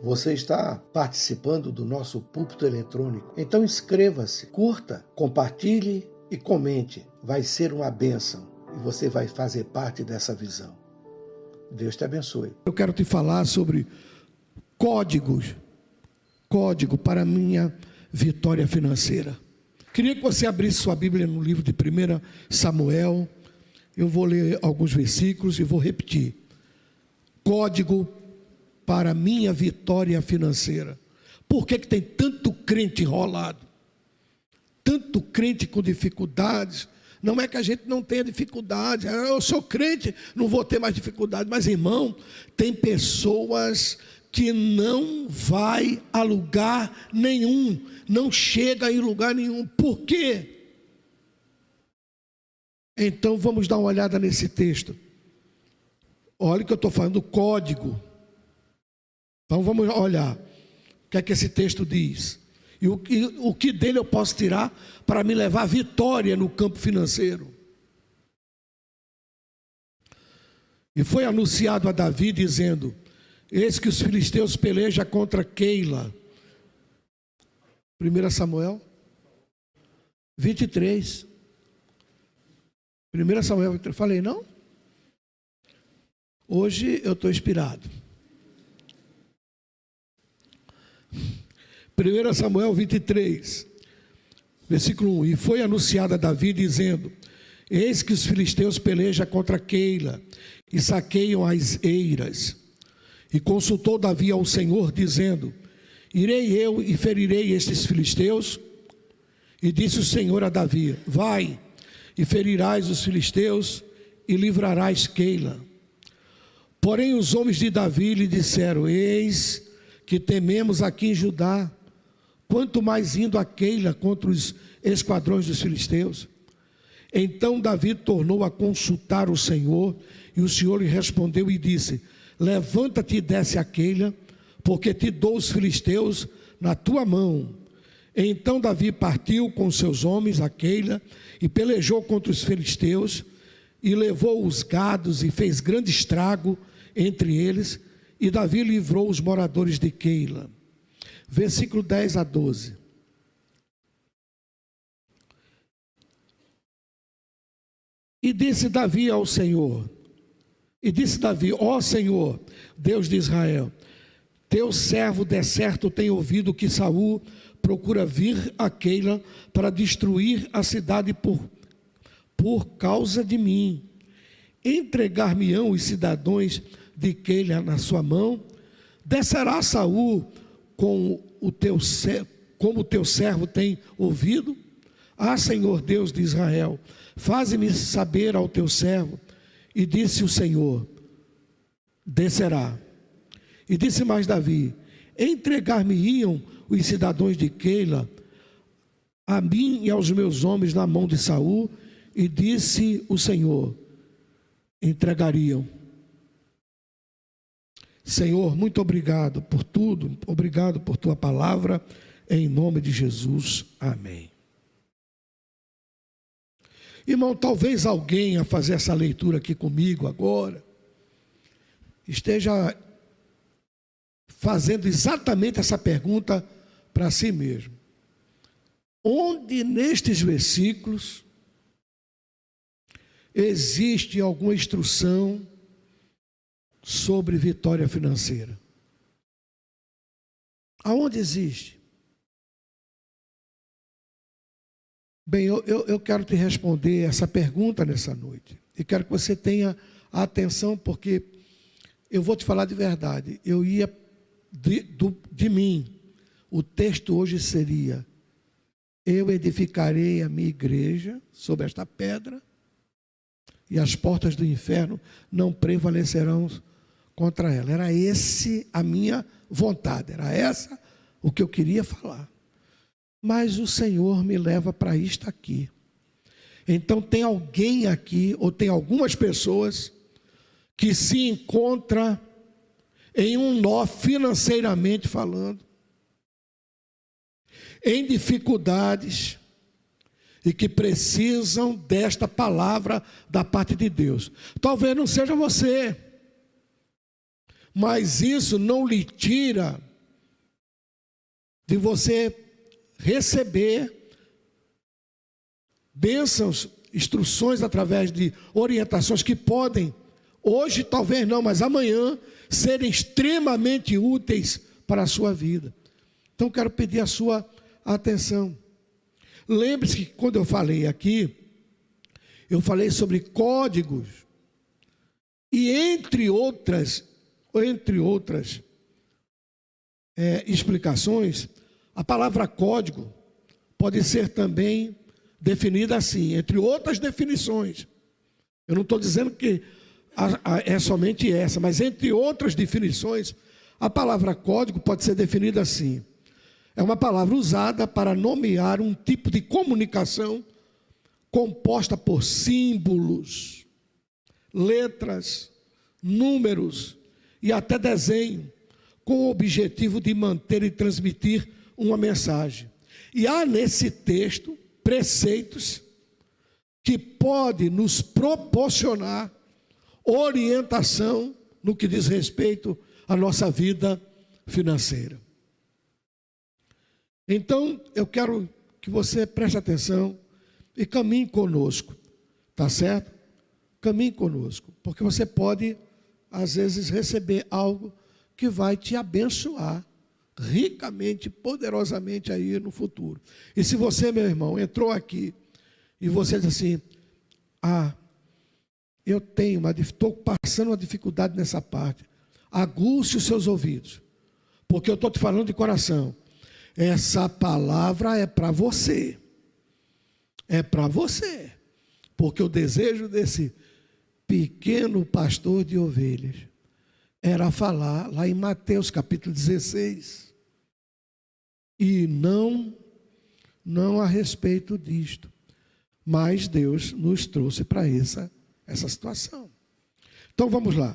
Você está participando do nosso púlpito eletrônico? Então inscreva-se, curta, compartilhe e comente. Vai ser uma bênção e você vai fazer parte dessa visão. Deus te abençoe. Eu quero te falar sobre código para a minha vitória financeira. Queria que você abrisse sua Bíblia no livro de 1 Samuel. Eu vou ler alguns versículos e vou repetir. Código para a minha vitória financeira. Por que tem tanto crente enrolado? Tanto crente com dificuldades? Não é que a gente não tenha dificuldade. Eu sou crente, não vou ter mais dificuldade. Mas, irmão, tem pessoas que não vai a lugar nenhum, não chega em lugar nenhum. Por quê? Então vamos dar uma olhada nesse texto. Olha que eu estou falando do código. Então vamos olhar o que é que esse texto diz. E o que dele eu posso tirar para me levar à vitória no campo financeiro. E foi anunciado a Davi dizendo: eis que os filisteus pelejam contra Keila. 1 Samuel 23. 1 Samuel 23. Falei, não? Hoje eu estou inspirado. 1 Samuel 23, versículo 1. E foi anunciado a Davi dizendo: eis que os filisteus pelejam contra Keila e saqueiam as eiras. E consultou Davi ao Senhor, dizendo: irei eu e ferirei estes filisteus? E disse o Senhor a Davi: vai, e ferirás os filisteus, e livrarás Keila. Porém os homens de Davi lhe disseram: eis que tememos aqui em Judá, quanto mais indo a Keila contra os esquadrões dos filisteus. Então Davi tornou a consultar o Senhor, e o Senhor lhe respondeu e disse: levanta-te e desce a Keila, porque te dou os filisteus na tua mão. Então Davi partiu com seus homens a Keila, e pelejou contra os filisteus, e levou os gados, e fez grande estrago entre eles, e Davi livrou os moradores de Keila. Versículo 10 a 12. E disse Davi ao Senhor, ó Senhor, Deus de Israel, teu servo de certo tem ouvido que Saul procura vir a Keila para destruir a cidade por causa de mim. Entregar-me-ão os cidadãos de Keila na sua mão? Descerá Saul como o teu servo tem ouvido? Ah, Senhor Deus de Israel, faze-me saber ao teu servo. E disse o Senhor: descerá. E disse mais Davi: entregar-me-iam os cidadãos de Keila a mim e aos meus homens na mão de Saul? E disse o Senhor: entregariam. Senhor, muito obrigado por tudo, obrigado por tua palavra, em nome de Jesus, amém. Irmão, talvez alguém a fazer essa leitura aqui comigo agora esteja fazendo exatamente essa pergunta para si mesmo: onde nestes versículos existe alguma instrução sobre vitória financeira? Aonde existe? Bem, eu quero te responder essa pergunta nessa noite. E quero que você tenha atenção, porque eu vou te falar de verdade. Eu ia de mim. O texto hoje seria: eu edificarei a minha igreja sobre esta pedra, e as portas do inferno não prevalecerão contra ela. Era esse a minha vontade, era essa o que eu queria falar. Mas o Senhor me leva para isto aqui. Então tem alguém aqui, ou tem algumas pessoas, que se encontra em um nó financeiramente falando, em dificuldades, e que precisam desta palavra da parte de Deus. Talvez não seja você, mas isso não lhe tira de você receber bênçãos, instruções através de orientações que podem, hoje talvez não, mas amanhã, serem extremamente úteis para a sua vida. Então quero pedir a sua atenção. Lembre-se que quando eu falei aqui, eu falei sobre códigos, e entre outras explicações, a palavra código pode ser também definida assim, entre outras definições. Eu não estou dizendo que é somente essa, mas entre outras definições, a palavra código pode ser definida assim. É uma palavra usada para nomear um tipo de comunicação composta por símbolos, letras, números e até desenho, com o objetivo de manter e transmitir uma mensagem. E há nesse texto preceitos que podem nos proporcionar orientação no que diz respeito à nossa vida financeira. Então, eu quero que você preste atenção e caminhe conosco, tá certo? Caminhe conosco, porque você pode, às vezes, receber algo que vai te abençoar ricamente, poderosamente aí no futuro. E se você, meu irmão, entrou aqui e você diz assim, eu estou passando uma dificuldade nessa parte, aguce os seus ouvidos, porque eu estou te falando de coração. Essa palavra é para você. É para você. Porque o desejo desse pequeno pastor de ovelhas era falar lá em Mateus capítulo 16. E não a respeito disto. Mas Deus nos trouxe para essa situação. Então vamos lá.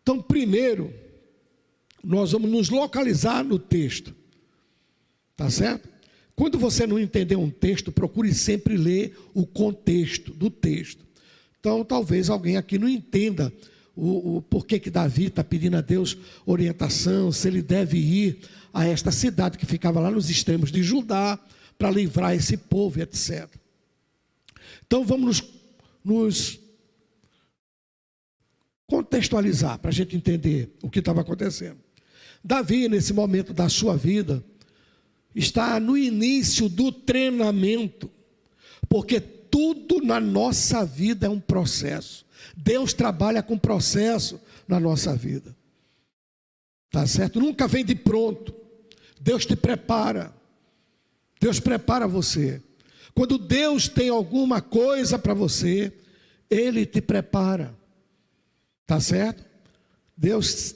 Então primeiro, nós vamos nos localizar no texto. Tá certo? Quando você não entender um texto, procure sempre ler o contexto do texto. Então, talvez alguém aqui não entenda o porquê que Davi está pedindo a Deus orientação, se ele deve ir a esta cidade que ficava lá nos extremos de Judá, para livrar esse povo, etc. Então, vamos nos contextualizar, para a gente entender o que estava acontecendo. Davi, nesse momento da sua vida, está no início do treinamento, porque tudo na nossa vida é um processo. Deus trabalha com processo na nossa vida, tá certo? Nunca vem de pronto. Deus te prepara, Deus prepara você. Quando Deus tem alguma coisa para você, Ele te prepara, tá certo? Deus,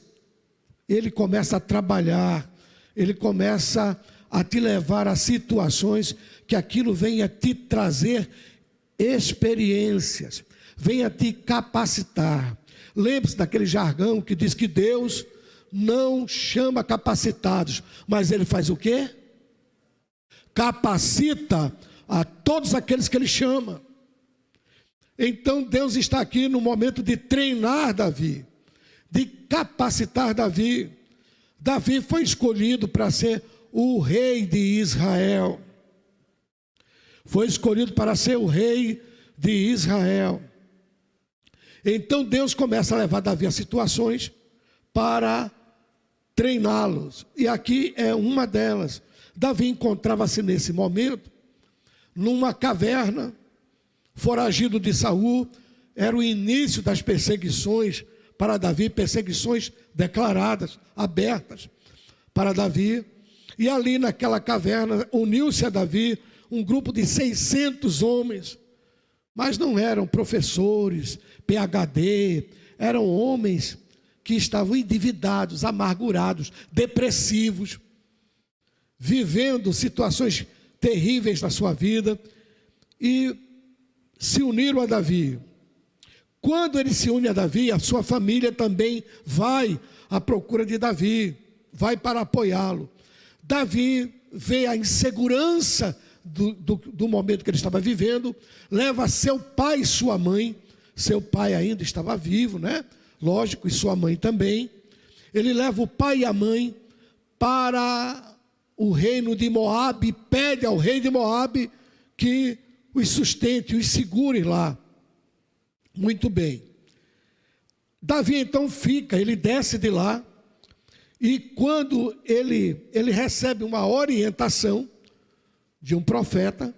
Ele começa a trabalhar, Ele começa a te levar a situações que aquilo venha te trazer experiências, venha te capacitar. Lembre-se daquele jargão que diz que Deus não chama capacitados, mas Ele faz o quê? Capacita a todos aqueles que Ele chama. Então Deus está aqui no momento de treinar Davi, de capacitar Davi. Davi foi escolhido para ser o rei de Israel. Foi escolhido para ser o rei de Israel. Então Deus começa a levar Davi a situações para treiná-los. E aqui é uma delas. Davi encontrava-se nesse momento numa caverna, foragido de Saul. Era o início das perseguições para Davi, perseguições declaradas, abertas para Davi. E ali naquela caverna uniu-se a Davi um grupo de 600 homens, mas não eram professores, PhD, eram homens que estavam endividados, amargurados, depressivos, vivendo situações terríveis na sua vida, e se uniram a Davi. Quando ele se une a Davi, a sua família também vai à procura de Davi, vai para apoiá-lo. Davi vê a insegurança do momento que ele estava vivendo, leva seu pai e sua mãe. Seu pai ainda estava vivo, né? Lógico, e sua mãe também. Ele leva o pai e a mãe para o reino de Moabe, pede ao rei de Moabe que os sustente, os segure lá. Muito bem. Davi então fica, ele desce de lá, e quando ele recebe uma orientação de um profeta,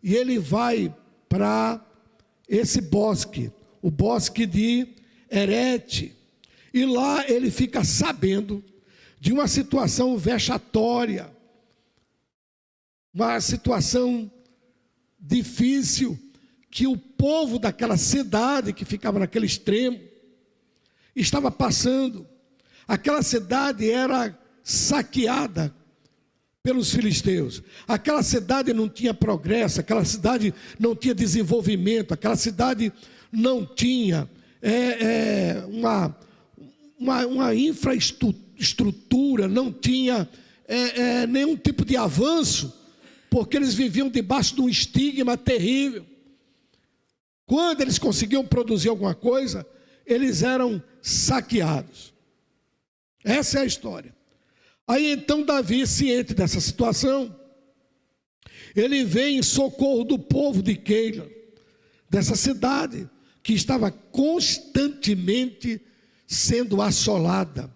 e ele vai para esse bosque, o bosque de Herete, e lá ele fica sabendo de uma situação vexatória, uma situação difícil, que o povo daquela cidade, que ficava naquele extremo, estava passando. Aquela cidade era saqueada pelos filisteus. Aquela cidade não tinha progresso, aquela cidade não tinha desenvolvimento, aquela cidade não tinha uma infraestrutura, não tinha nenhum tipo de avanço, porque eles viviam debaixo de um estigma terrível. Quando eles conseguiam produzir alguma coisa, eles eram saqueados. Essa é a história. Aí então Davi, ciente dessa situação, ele vem em socorro do povo de Keila, dessa cidade que estava constantemente sendo assolada.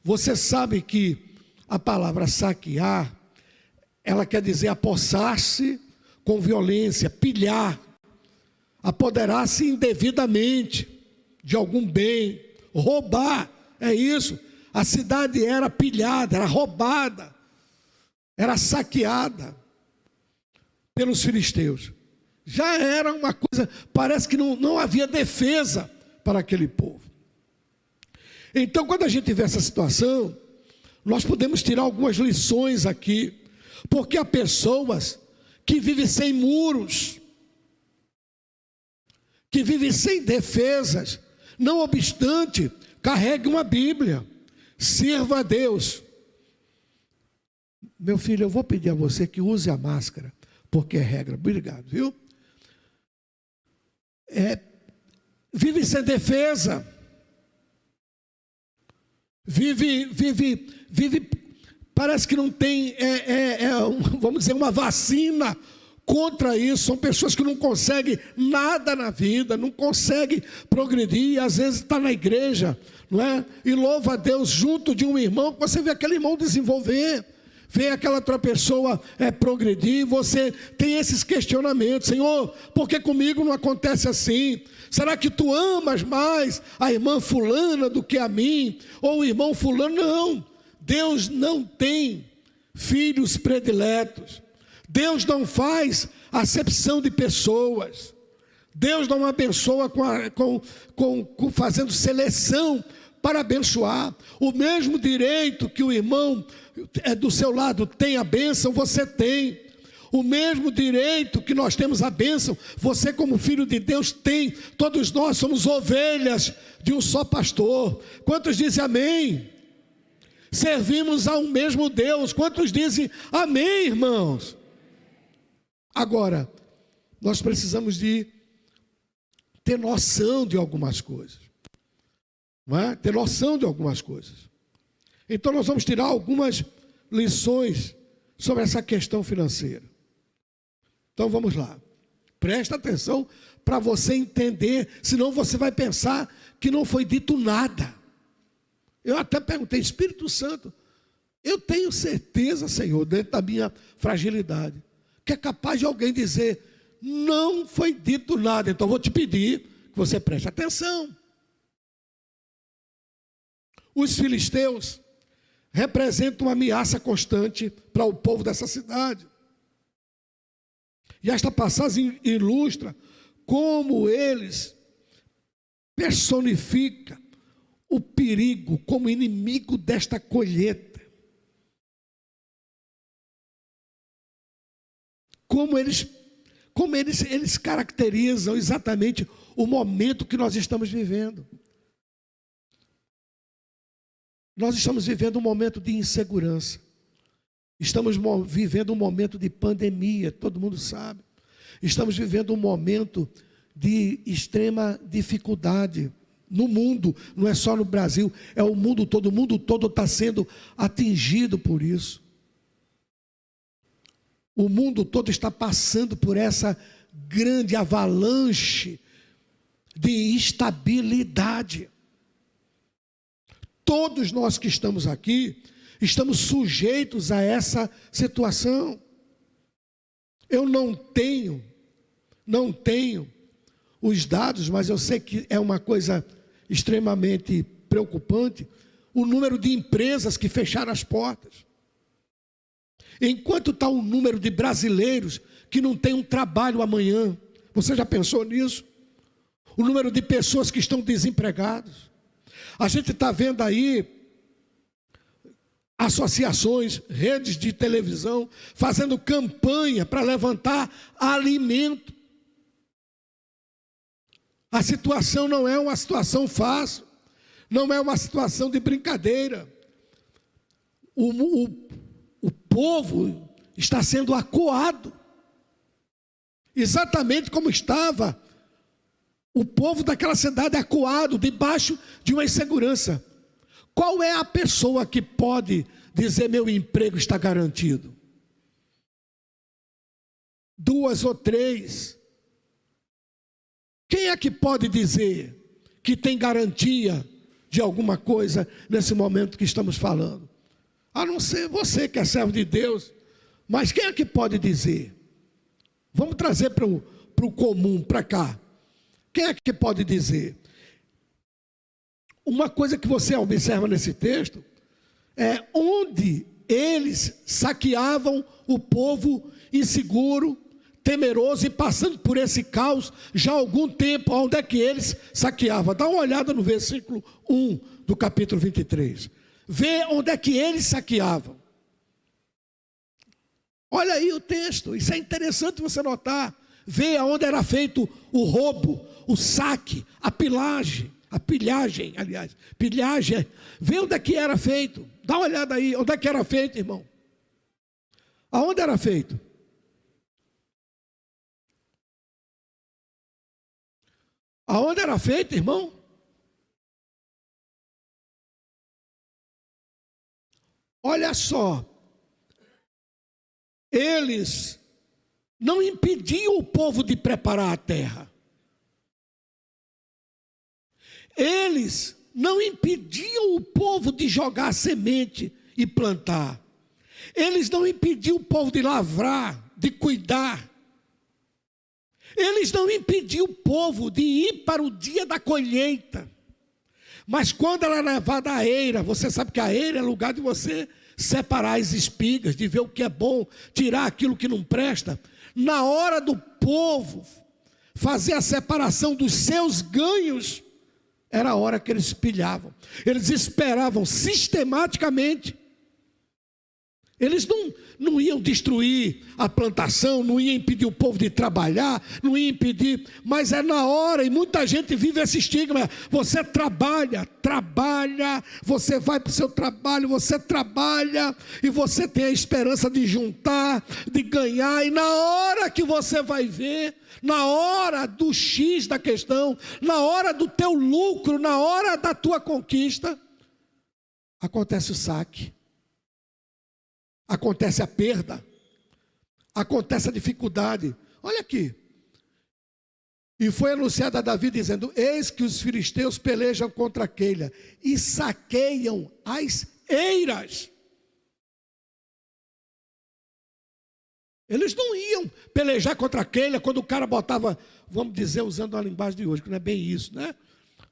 Você sabe que a palavra saquear, ela quer dizer apossar-se com violência, pilhar, apoderar-se indevidamente de algum bem, roubar, é isso. A cidade era pilhada, era roubada, era saqueada pelos filisteus. Já era uma coisa, parece que não havia defesa para aquele povo. Então, quando a gente vê essa situação, nós podemos tirar algumas lições aqui, porque há pessoas que vivem sem muros, que vivem sem defesas, não obstante, carregue uma Bíblia, sirva a Deus. Meu filho, eu vou pedir a você que use a máscara, porque é regra. Obrigado, viu? Vive sem defesa, vive, parece que não tem, vamos dizer, uma vacina contra isso. São pessoas que não conseguem nada na vida, não conseguem progredir, às vezes está na igreja, não é? E louva a Deus junto de um irmão, você vê aquele irmão desenvolver, vê aquela outra pessoa progredir, você tem esses questionamentos: Senhor, por que comigo não acontece assim? Será que tu amas mais a irmã fulana do que a mim? Ou o irmão fulano? Não, Deus não tem filhos prediletos. Deus não faz acepção de pessoas. Deus não abençoa fazendo seleção para abençoar. O mesmo direito que o irmão do seu lado tem a bênção, você tem. O mesmo direito que nós temos a bênção, você como filho de Deus tem. Todos nós somos ovelhas de um só pastor. Quantos dizem amém? Servimos a um mesmo Deus. Quantos dizem amém, irmãos? Agora, nós precisamos de ter noção de algumas coisas, não é? Ter noção de algumas coisas. Então nós vamos tirar algumas lições sobre essa questão financeira. Então vamos lá. Presta atenção para você entender, senão você vai pensar que não foi dito nada. Eu até perguntei: Espírito Santo, eu tenho certeza, Senhor, dentro da minha fragilidade, que é capaz de alguém dizer: não foi dito nada. Então vou te pedir que você preste atenção. Os filisteus representam uma ameaça constante para o povo dessa cidade. E esta passagem ilustra como eles personificam o perigo como inimigo desta colheita. Como eles caracterizam exatamente o momento que nós estamos vivendo. Nós estamos vivendo um momento de insegurança. Estamos vivendo um momento de pandemia, todo mundo sabe. Estamos vivendo um momento de extrema dificuldade no mundo, não é só no Brasil, é o mundo todo está sendo atingido por isso. O mundo todo está passando por essa grande avalanche de instabilidade. Todos nós que estamos aqui, estamos sujeitos a essa situação. Eu não tenho os dados, mas eu sei que é uma coisa extremamente preocupante, o número de empresas que fecharam as portas. Enquanto está o número de brasileiros que não tem um trabalho amanhã, você já pensou nisso? O número de pessoas que estão desempregadas. A gente está vendo aí associações, redes de televisão, fazendo campanha para levantar alimento. A situação não é uma situação fácil, não é uma situação de brincadeira. O povo está sendo acuado, exatamente como estava o povo daquela cidade acuado, debaixo de uma insegurança. Qual é a pessoa que pode dizer meu emprego está garantido? 2 ou 3. Quem é que pode dizer que tem garantia de alguma coisa nesse momento que estamos falando? A não ser você que é servo de Deus. Mas quem é que pode dizer? Vamos trazer para o comum, para cá. Quem é que pode dizer? Uma coisa que você observa nesse texto é onde eles saqueavam o povo inseguro, temeroso e passando por esse caos já há algum tempo. Onde é que eles saqueavam? Dá uma olhada no versículo 1 do capítulo 23. Vê onde é que eles saqueavam. Olha aí o texto, isso é interessante você notar. Vê aonde era feito o roubo, o saque, a pilhagem, aliás, pilhagem. Vê onde é que era feito. Dá uma olhada aí, onde é que era feito, irmão? Aonde era feito? Aonde era feito, irmão? Olha só, eles não impediam o povo de preparar a terra. Eles não impediam o povo de jogar semente e plantar. Eles não impediam o povo de lavrar, de cuidar. Eles não impediam o povo de ir para o dia da colheita. Mas quando ela é levada à eira, você sabe que a eira é lugar de você separar as espigas, de ver o que é bom, tirar aquilo que não presta. Na hora do povo fazer a separação dos seus ganhos, era a hora que eles pilhavam. Eles esperavam sistematicamente. Eles não iam destruir a plantação, não iam impedir o povo de trabalhar, não iam impedir, mas é na hora, e muita gente vive esse estigma. Você trabalha, você vai para o seu trabalho, você trabalha, e você tem a esperança de juntar, de ganhar, e na hora que você vai ver, na hora do X da questão, na hora do teu lucro, na hora da tua conquista, acontece o saque. Acontece a perda, acontece a dificuldade. Olha aqui. E foi anunciado a Davi dizendo: eis que os filisteus pelejam contra Keila e saqueiam as eiras. Eles não iam pelejar contra Keila quando o cara botava, vamos dizer, usando a linguagem de hoje, que não é bem isso, né?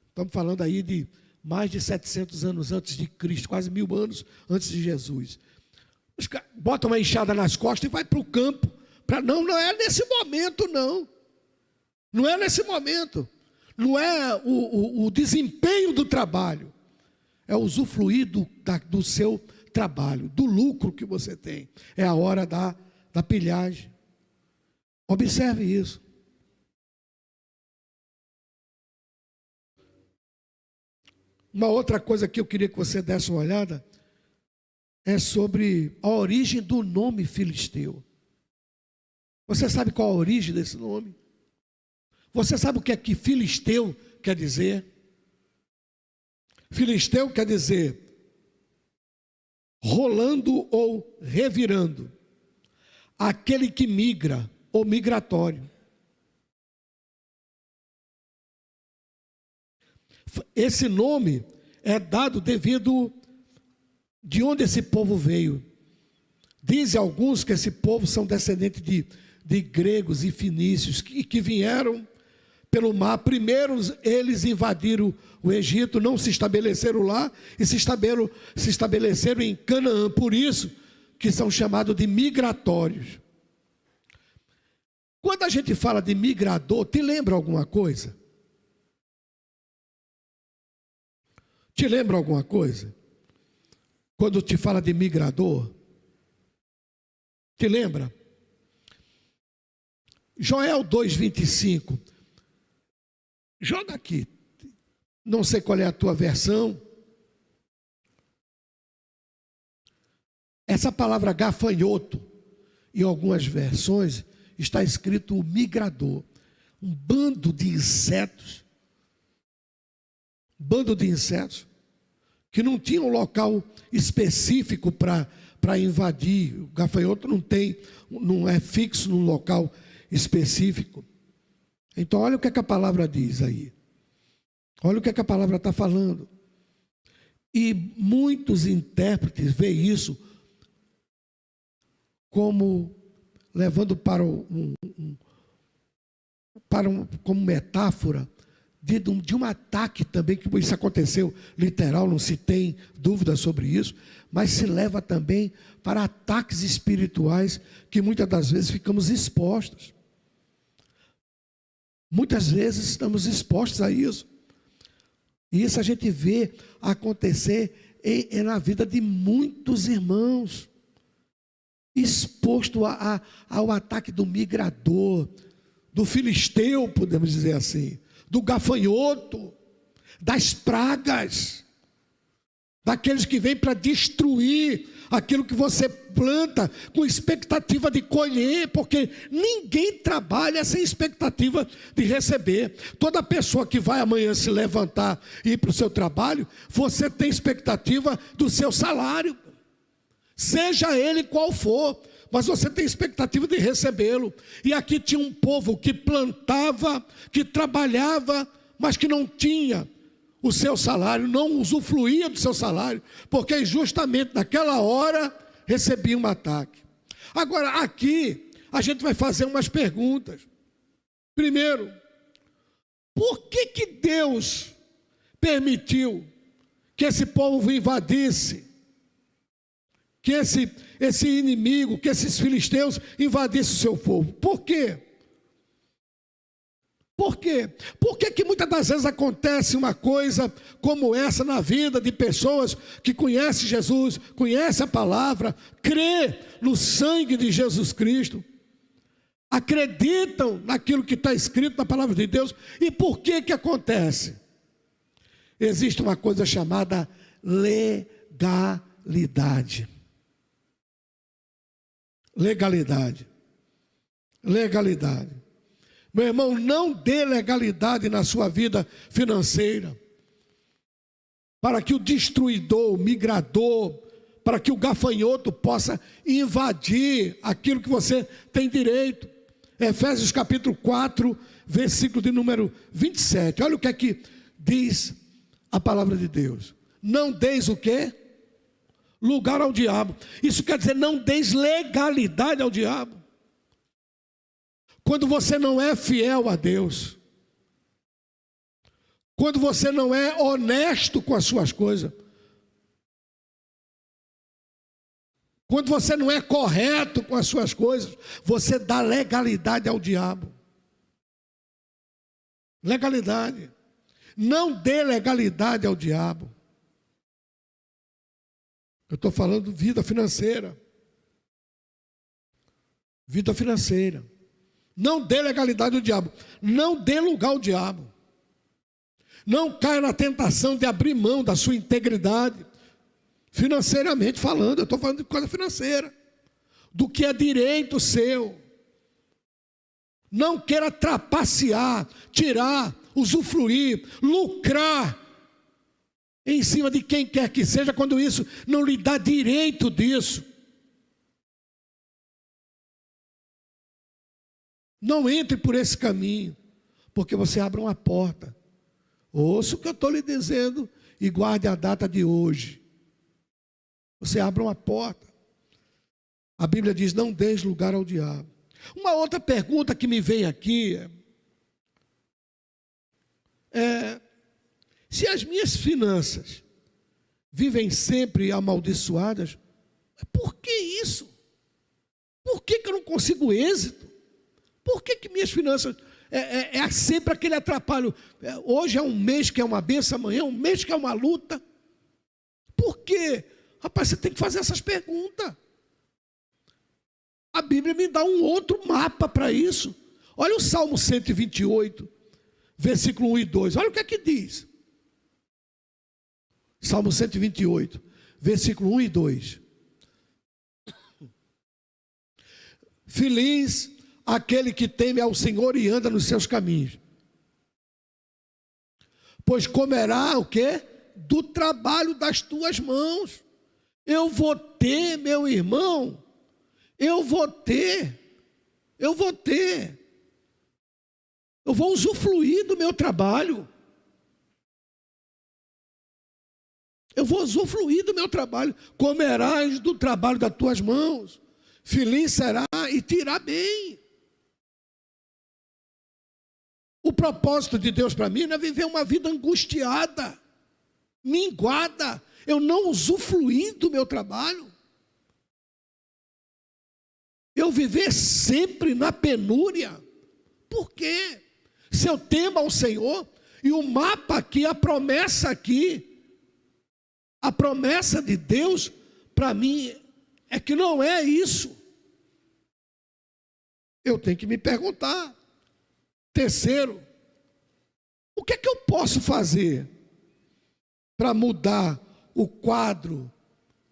Estamos falando aí de mais de 700 anos antes de Cristo, quase 1000 anos antes de Jesus. Os caras botam uma enxada nas costas e vai para o campo. Não é nesse momento, não. Não é nesse momento. Não é o desempenho do trabalho. É usufruir do seu trabalho, do lucro que você tem. É a hora da pilhagem. Observe isso. Uma outra coisa que eu queria que você desse uma olhada é sobre a origem do nome filisteu. Você sabe qual a origem desse nome? Você sabe o que é que filisteu quer dizer? Filisteu quer dizer rolando ou revirando. aquele que migra, ou migratório. Esse nome é dado devido de onde esse povo veio. Dizem alguns que esse povo são descendentes de gregos e fenícios que vieram pelo mar. Primeiro eles invadiram o Egito, não se estabeleceram lá e se estabeleceram em Canaã. Por isso que são chamados de migratórios. Quando a gente fala de migrador, te lembra alguma coisa? Te lembra alguma coisa? Quando te fala de migrador? Te lembra? Joel 2,25. Joga aqui. Não sei qual é a tua versão. Essa palavra gafanhoto, em algumas versões, está escrito migrador. Um bando de insetos. Bando de insetos que não tinha um local específico para invadir. O gafanhoto não é fixo num local específico. Então olha o que a palavra diz aí. Olha o que a palavra está falando. E muitos intérpretes veem isso como levando como metáfora de um ataque também, que isso aconteceu literal, não se tem dúvida sobre isso, mas se leva também para ataques espirituais que muitas das vezes ficamos expostos. Muitas vezes estamos expostos a isso. E isso a gente vê acontecer na vida de muitos irmãos, exposto ao ataque do migrador, do filisteu, podemos dizer assim, do gafanhoto, das pragas, daqueles que vêm para destruir aquilo que você planta com expectativa de colher, porque ninguém trabalha sem expectativa de receber. Toda pessoa que vai amanhã se levantar e ir para o seu trabalho, você tem expectativa do seu salário, seja ele qual for, mas você tem expectativa de recebê-lo. E aqui tinha um povo que plantava, que trabalhava, mas que não tinha o seu salário, não usufruía do seu salário, porque justamente naquela hora recebia um ataque. Agora aqui a gente vai fazer umas perguntas. Primeiro, por que Deus permitiu que esse povo invadisse, que esse inimigo, que esses filisteus invadissem o seu povo? Por quê? Por quê? Por que muitas das vezes acontece uma coisa como essa na vida de pessoas que conhecem Jesus, conhecem a palavra, crê no sangue de Jesus Cristo, acreditam naquilo que está escrito na palavra de Deus? E por que acontece? Existe uma coisa chamada legalidade. Legalidade. Meu irmão, não dê legalidade na sua vida financeira, para que o destruidor, o migrador, para que o gafanhoto possa invadir aquilo que você tem direito. Efésios capítulo 4, versículo de número 27. Olha o que é que diz a palavra de Deus. Não deis o quê? Lugar ao diabo. Isso quer dizer, não deis legalidade ao diabo. Quando você não é fiel a Deus, quando você não é honesto com as suas coisas, quando você não é correto com as suas coisas, você dá legalidade ao diabo. Legalidade. Não dê legalidade ao diabo. Eu estou falando vida financeira. Vida financeira. Não dê legalidade ao diabo. Não dê lugar ao diabo. Não caia na tentação de abrir mão da sua integridade. Financeiramente falando, eu estou falando de coisa financeira. Do que é direito seu. Não queira trapacear, tirar, usufruir, lucrar em cima de quem quer que seja, quando isso não lhe dá direito disso. Não entre por esse caminho, porque você abre uma porta. Ouça o que eu estou lhe dizendo e guarde a data de hoje. Você abre uma porta. A Bíblia diz: não deis lugar ao diabo. Uma outra pergunta que me vem aqui é: se as minhas finanças vivem sempre amaldiçoadas, por que isso? Por que eu não consigo êxito? Por que minhas finanças é sempre aquele atrapalho? Hoje é um mês que é uma bênção, amanhã é um mês que é uma luta. Por quê? Rapaz, você tem que fazer essas perguntas. A Bíblia me dá um outro mapa para isso. Olha o Salmo 128, versículo 1 e 2. Olha o que é que diz. Salmo 128, versículo 1 e 2. Feliz aquele que teme ao Senhor e anda nos seus caminhos, pois comerá o quê? Do trabalho das tuas mãos. Eu vou ter, meu irmão, eu vou usufruir do meu trabalho. Eu vou usufruir do meu trabalho. Comerás do trabalho das tuas mãos. Feliz será e te irá bem. O propósito de Deus para mim não é viver uma vida angustiada, minguada, eu não usufruir do meu trabalho. Eu viver sempre na penúria. Por quê? Se eu temo ao Senhor, e o mapa aqui, a promessa de Deus para mim é que não é isso. Eu tenho que me perguntar. Terceiro, o que é que eu posso fazer para mudar o quadro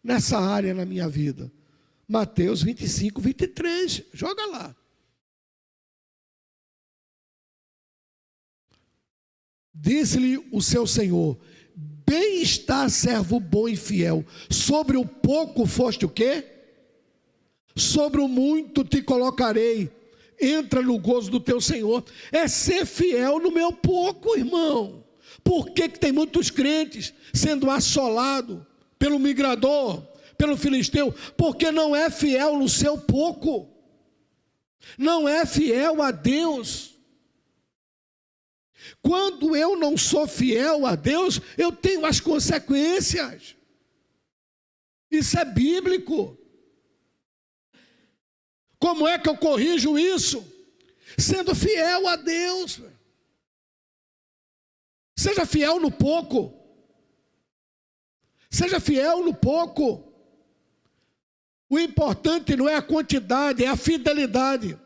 nessa área na minha vida? Mateus 25, 23, joga lá. Disse-lhe o seu Senhor: bem está, servo bom e fiel, sobre o pouco foste o quê? Sobre o muito te colocarei, entra no gozo do teu Senhor. É ser fiel no meu pouco, irmão. Por que tem muitos crentes sendo assolados pelo migrador, pelo filisteu? Porque não é fiel no seu pouco, não é fiel a Deus. Quando eu não sou fiel a Deus, eu tenho as consequências. Isso é bíblico. Como é que eu corrijo isso? Sendo fiel a Deus. Seja fiel no pouco. Seja fiel no pouco. O importante não é a quantidade, é a fidelidade.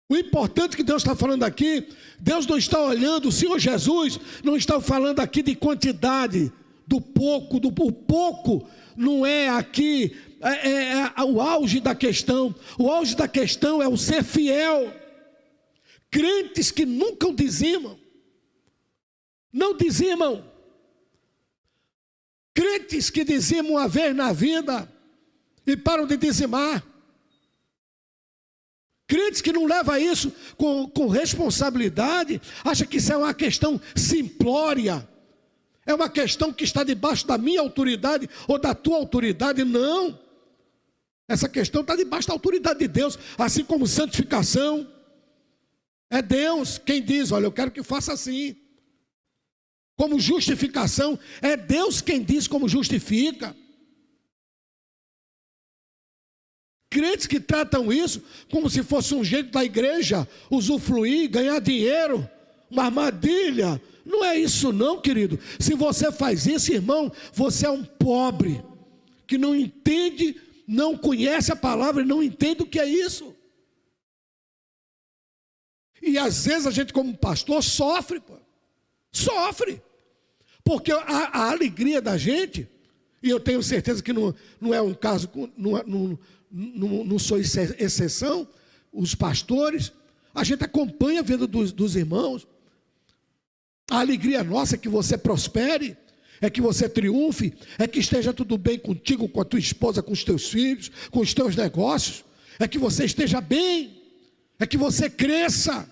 O importante que Deus está falando aqui, Deus não está olhando, o Senhor Jesus não está falando aqui de quantidade, do pouco, o pouco não é aqui, é o auge da questão. O auge da questão é o ser fiel. Crentes que nunca o dizimam, não dizimam. Crentes que dizimam uma vez na vida e param de dizimar. Crentes que não levam isso com responsabilidade, acham que isso é uma questão simplória, é uma questão que está debaixo da minha autoridade ou da tua autoridade. Não, essa questão está debaixo da autoridade de Deus, assim como santificação, é Deus quem diz: olha, eu quero que faça assim. Como justificação, é Deus quem diz como justifica. Crentes que tratam isso como se fosse um jeito da igreja usufruir, ganhar dinheiro, uma armadilha. Não é isso não, querido. Se você faz isso, irmão, você é um pobre que não entende, não conhece a palavra e não entende o que é isso. E às vezes a gente como pastor sofre, sofre, porque a alegria da gente, e eu tenho certeza que não é um caso, não sou exceção, os pastores, a gente acompanha a vida dos irmãos. A alegria nossa é que você prospere, é que você triunfe, é que esteja tudo bem contigo, com a tua esposa, com os teus filhos, com os teus negócios, é que você esteja bem. é que você cresça,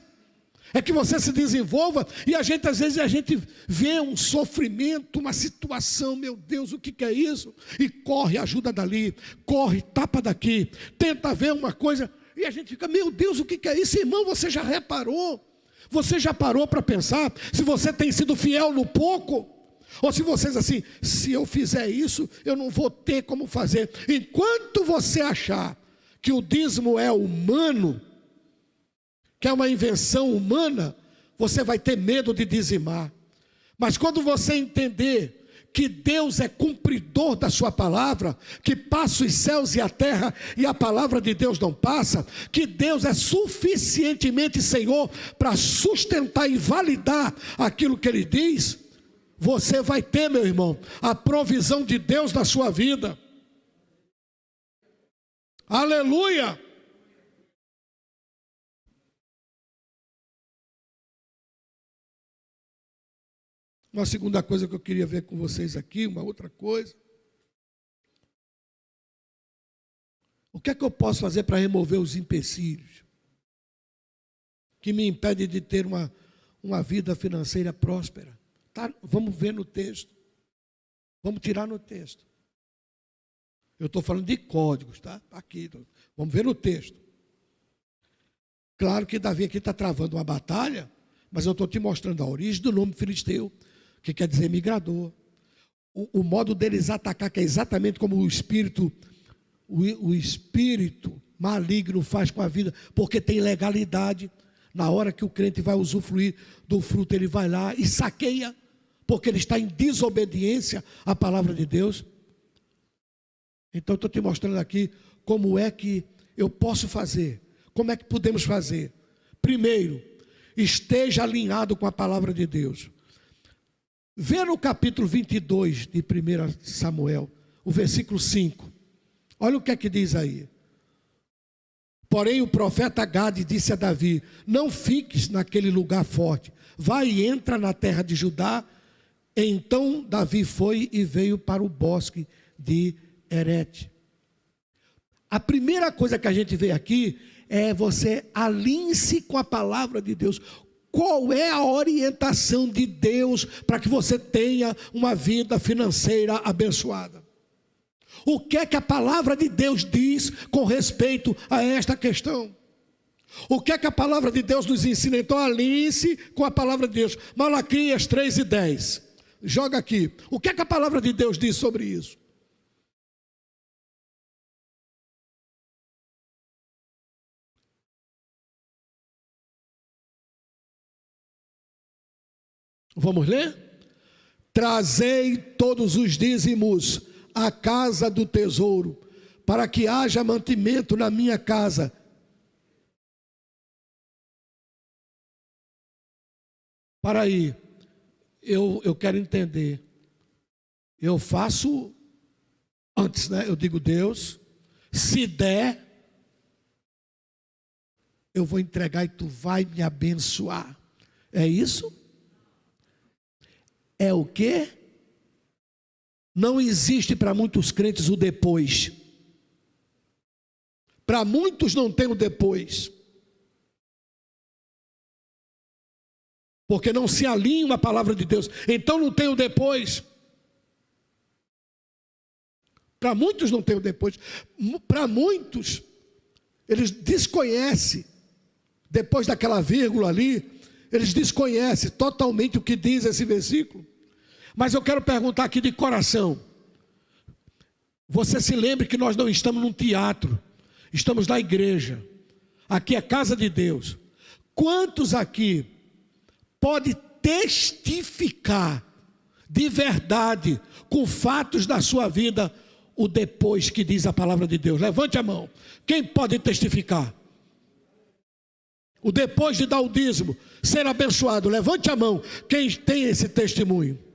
é que você se desenvolva. E às vezes a gente vê um sofrimento, uma situação, meu Deus, o que é isso? E corre, ajuda dali, corre, tapa daqui, tenta ver uma coisa, e a gente fica, meu Deus, o que é isso? Irmão, você já reparou? Você já parou para pensar se você tem sido fiel no pouco? Ou se vocês assim, se eu fizer isso, eu não vou ter como fazer. Enquanto você achar que o dízimo é humano, que é uma invenção humana, você vai ter medo de dizimar. Mas quando você entender que Deus é cumpridor da sua palavra, que passa os céus e a terra e a palavra de Deus não passa, que Deus é suficientemente Senhor para sustentar e validar aquilo que Ele diz, você vai ter, meu irmão, a provisão de Deus na sua vida. Aleluia! Uma segunda coisa que eu queria ver com vocês aqui, uma outra coisa. O que é que eu posso fazer para remover os empecilhos que me impedem de ter uma vida financeira próspera? Tá, vamos ver no texto. Vamos tirar no texto. Eu estou falando de códigos, tá? Aqui, vamos ver no texto. Claro que Davi aqui está travando uma batalha, mas eu estou te mostrando a origem do nome filisteu, que quer dizer migrador. O modo deles atacar, que é exatamente como o espírito maligno faz com a vida, porque tem legalidade. Na hora que o crente vai usufruir do fruto, ele vai lá e saqueia, porque ele está em desobediência à palavra de Deus. Então, estou te mostrando aqui como é que eu posso fazer, como é que podemos fazer. Primeiro, esteja alinhado com a palavra de Deus. Vê no capítulo 22 de 1 Samuel, o versículo 5. Olha o que é que diz aí. Porém o profeta Gade disse a Davi: não fiques naquele lugar forte, vai e entra na terra de Judá. Então Davi foi e veio para o bosque de Herete. A primeira coisa que a gente vê aqui é você alinhe-se com a palavra de Deus. Qual é a orientação de Deus para que você tenha uma vida financeira abençoada? O que é que a palavra de Deus diz com respeito a esta questão? O que é que a palavra de Deus nos ensina? Então alinhe-se com a palavra de Deus. Malaquias 3:10. Joga aqui. O que é que a palavra de Deus diz sobre isso? Vamos ler? Trazei todos os dízimos à casa do tesouro, para que haja mantimento na minha casa. Para aí, eu quero entender. Eu faço antes, né? Eu digo, Deus, se der, eu vou entregar e tu vai me abençoar. É isso? É o quê? Não existe para muitos crentes o depois. Para muitos não tem o depois. Porque não se alinham à palavra de Deus. Então não tem o depois. Para muitos não tem o depois. Para muitos, eles desconhecem. Depois daquela vírgula ali, eles desconhecem totalmente o que diz esse versículo. Mas eu quero perguntar aqui de coração. Você se lembre que nós não estamos num teatro. Estamos na igreja. Aqui é casa de Deus. Quantos aqui pode testificar de verdade, com fatos da sua vida, o depois que diz a palavra de Deus? Levante a mão. Quem pode testificar? O depois de dar o dízimo, ser abençoado. Levante a mão. Quem tem esse testemunho?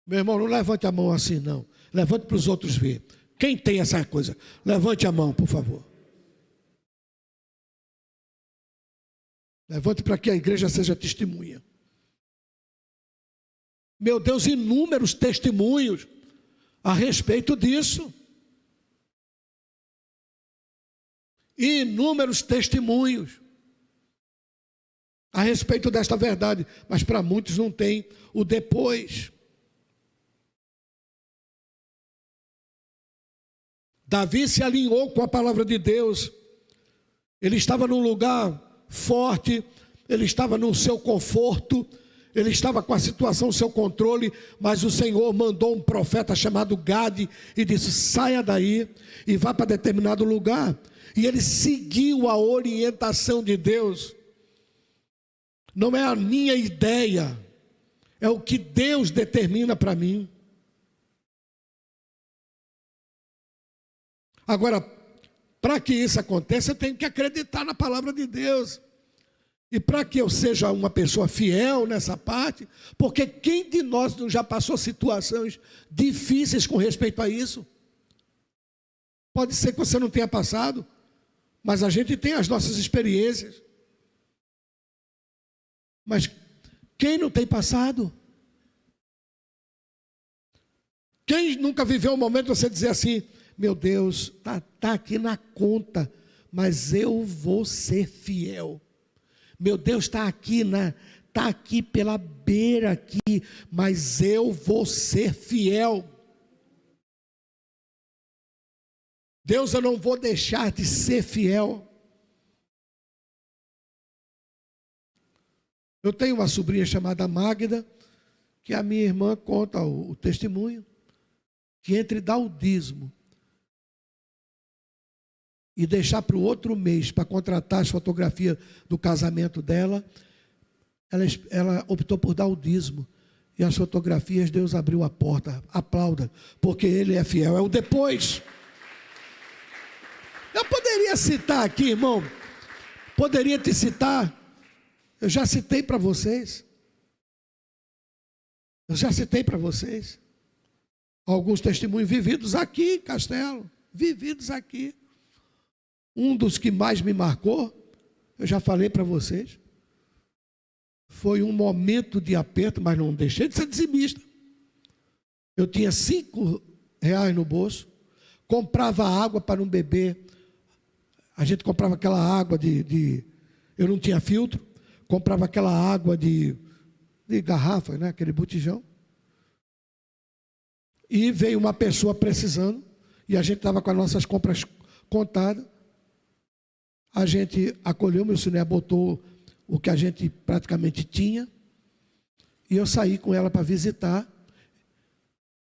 Meu irmão, não levante a mão assim não. Levante para os outros ver. Quem tem essa coisa? Levante a mão, por favor. Levante para que a igreja seja testemunha. Meu Deus, inúmeros testemunhos a respeito disso. inúmeros testemunhos a respeito desta verdade, mas para muitos não tem o depois. Davi se alinhou com a palavra de Deus. Ele estava num lugar forte, ele estava no seu conforto, ele estava com a situação no seu controle, mas o Senhor mandou um profeta chamado Gade e disse: saia daí e vá para determinado lugar. E ele seguiu a orientação de Deus. Não é a minha ideia, é o que Deus determina para mim. Agora, para que isso aconteça, eu tenho que acreditar na palavra de Deus. E para que eu seja uma pessoa fiel nessa parte, porque quem de nós não já passou situações difíceis com respeito a isso? Pode ser que você não tenha passado, mas a gente tem as nossas experiências. Mas quem não tem passado? Quem nunca viveu um momento de você dizer assim: meu Deus, tá aqui na conta, mas eu vou ser fiel. Meu Deus, está aqui pela beira aqui, mas eu vou ser fiel. Deus, eu não vou deixar de ser fiel. Eu tenho uma sobrinha chamada Magda, que a minha irmã conta o testemunho, que entre dar o dízimo e deixar para o outro mês para contratar as fotografias do casamento dela, ela optou por dar o dízimo. E as fotografias, Deus abriu a porta. Aplauda, porque Ele é fiel. É o depois. Eu poderia citar aqui, irmão, poderia te citar. Eu já citei para vocês. Alguns testemunhos vividos aqui, Castelo. Vividos aqui. Um dos que mais me marcou, eu já falei para vocês, foi um momento de aperto, mas não deixei de ser dizimista. Eu tinha R$5 no bolso, comprava água para não beber. A gente comprava aquela água eu não tinha filtro, comprava aquela água de garrafa, né, aquele botijão. E veio uma pessoa precisando, e a gente estava com as nossas compras contadas. A gente acolheu, meu senhor botou o que a gente praticamente tinha, e eu saí com ela para visitar,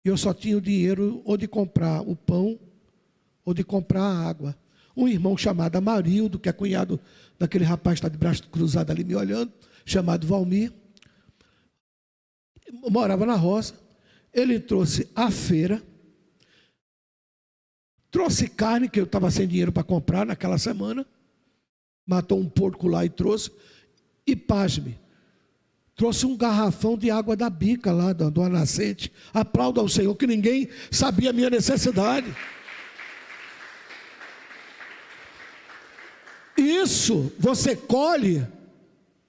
e eu só tinha o dinheiro ou de comprar o pão, ou de comprar a água. Um irmão chamado Amarildo, que é cunhado daquele rapaz que está de braço cruzado ali me olhando, chamado Valmir, morava na roça. Ele trouxe a feira, trouxe carne, que eu estava sem dinheiro para comprar naquela semana, matou um porco lá e trouxe, e pasme, trouxe um garrafão de água da bica lá, do nascente. Aplauda ao Senhor, que ninguém sabia a minha necessidade. Isso você colhe